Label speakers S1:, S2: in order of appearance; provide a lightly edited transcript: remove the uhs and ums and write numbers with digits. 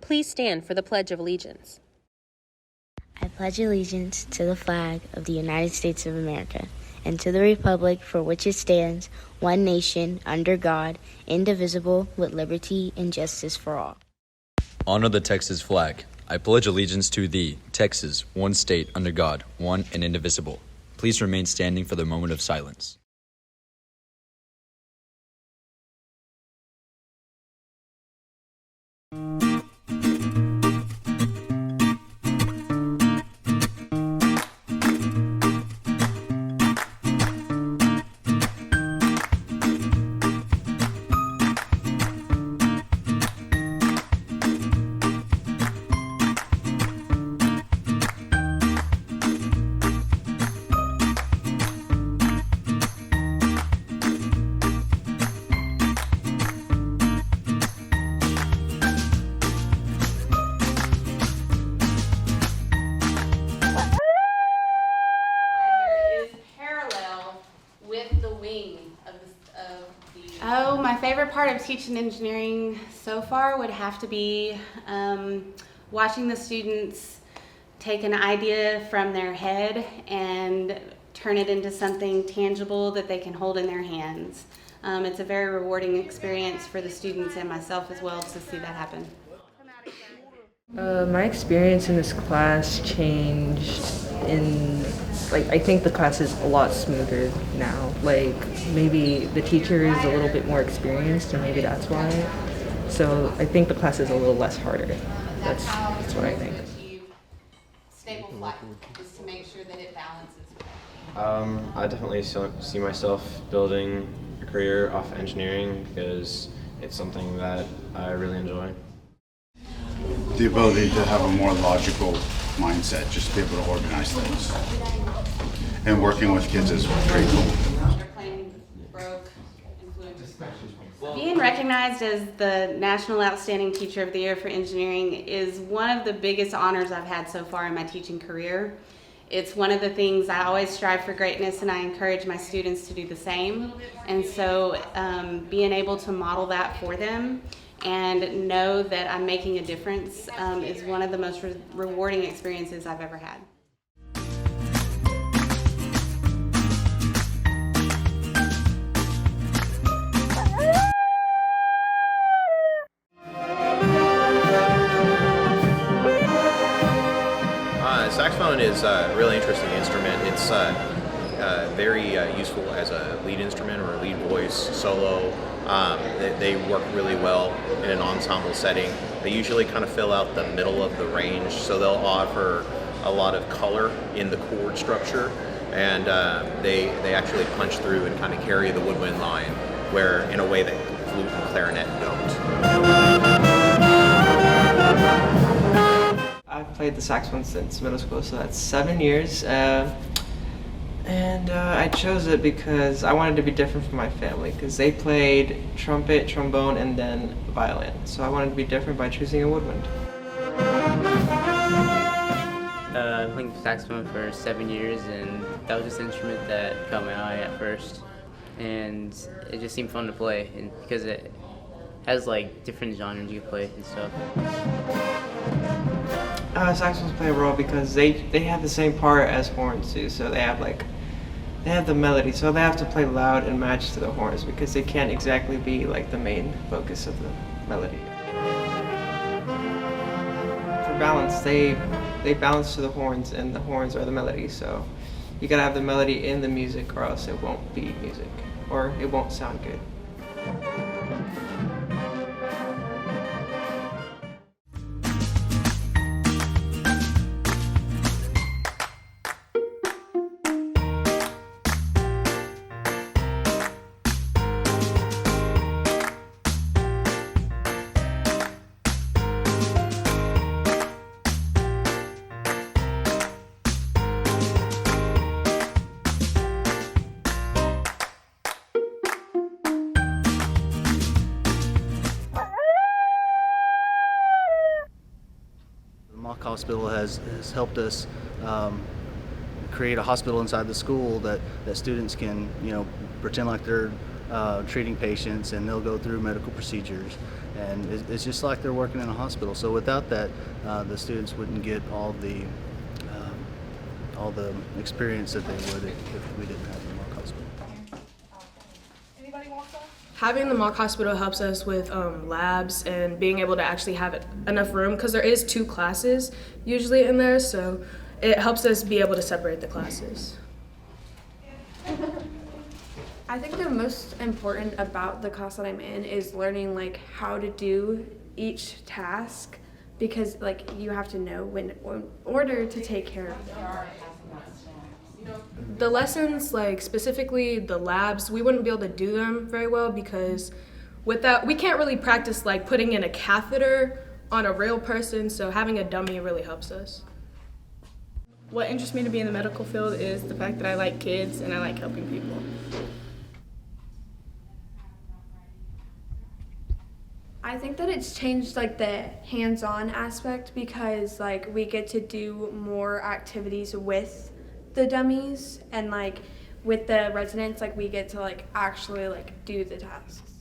S1: Please stand for the Pledge of Allegiance.
S2: I pledge allegiance to the flag of the United States of America and to the republic for which it stands, one nation, under God, indivisible, with liberty and justice for all.
S3: Honor the Texas flag. I pledge allegiance to thee, Texas, one state, under God, one and indivisible. Please remain standing for the moment of silence.
S4: Oh, my favorite part of teaching engineering so far would have to be watching the students take an idea from their head and turn it into something tangible that they can hold in their hands. It's a very rewarding experience for the students and myself as well to see that happen.
S5: My experience in this class changed I think the class is a lot smoother now. Maybe the teacher is a little bit more experienced and maybe that's why. So I think the class is a little less harder. That's what I think.
S4: Stable flight is to make sure that it balances.
S6: I definitely see myself building a career off engineering because it's something that I really enjoy.
S7: The ability to have a more logical mindset, just to be able to organize things. And working with kids is pretty cool.
S4: Being recognized as the National Outstanding Teacher of the Year for Engineering is one of the biggest honors I've had so far in my teaching career. It's one of the things I always strive for greatness, and I encourage my students to do the same. And so being able to model that for them and know that I'm making a difference is one of the most rewarding experiences I've ever had.
S8: Saxophone is a really interesting instrument. It's very useful as a lead instrument or a lead voice solo. They work really well in an ensemble setting. They usually kind of fill out the middle of the range, so they'll offer a lot of color in the chord structure, and they actually punch through and kind of carry the woodwind line, where in a way that flute and clarinet don't.
S5: I've played the saxophone since middle school, so that's 7 years. And I chose it because I wanted to be different from my family, because they played trumpet, trombone, and then violin. So I wanted to be different by choosing a woodwind.
S9: I've been playing saxophone for 7 years, and that was just an instrument that caught my eye at first. And it just seemed fun to play, and because it has different genres you can play and stuff.
S5: Saxophones play a role because they have the same part as horns too, so they have the melody, so they have to play loud and match to the horns because they can't exactly be the main focus of the melody. For balance, they balance to the horns, and the horns are the melody, so you gotta have the melody in the music or else it won't be music, or it won't sound good.
S10: Mock hospital has helped us create a hospital inside the school that students can, pretend like they're treating patients, and they'll go through medical procedures. And it's just like they're working in a hospital. So without that, the students wouldn't get all the experience that they would if we didn't have the mock hospital.
S11: Having the mock hospital helps us with labs and being able to actually have enough room, because there is 2 classes usually in there, so it helps us be able to separate the classes.
S12: I think the most important about the class that I'm in is learning like how to do each task, because like you have to know when in order to take care of them.
S11: The lessons, like specifically the labs, we wouldn't be able to do them very well because without, we can't really practice like putting in a catheter on a real person, so having a dummy really helps us.
S13: What interests me to be in the medical field is the fact that I like kids and I like helping people.
S12: I think that it's changed like the hands-on aspect, because like we get to do more activities with the dummies, and like with the residents, like we get to like actually like do the tasks.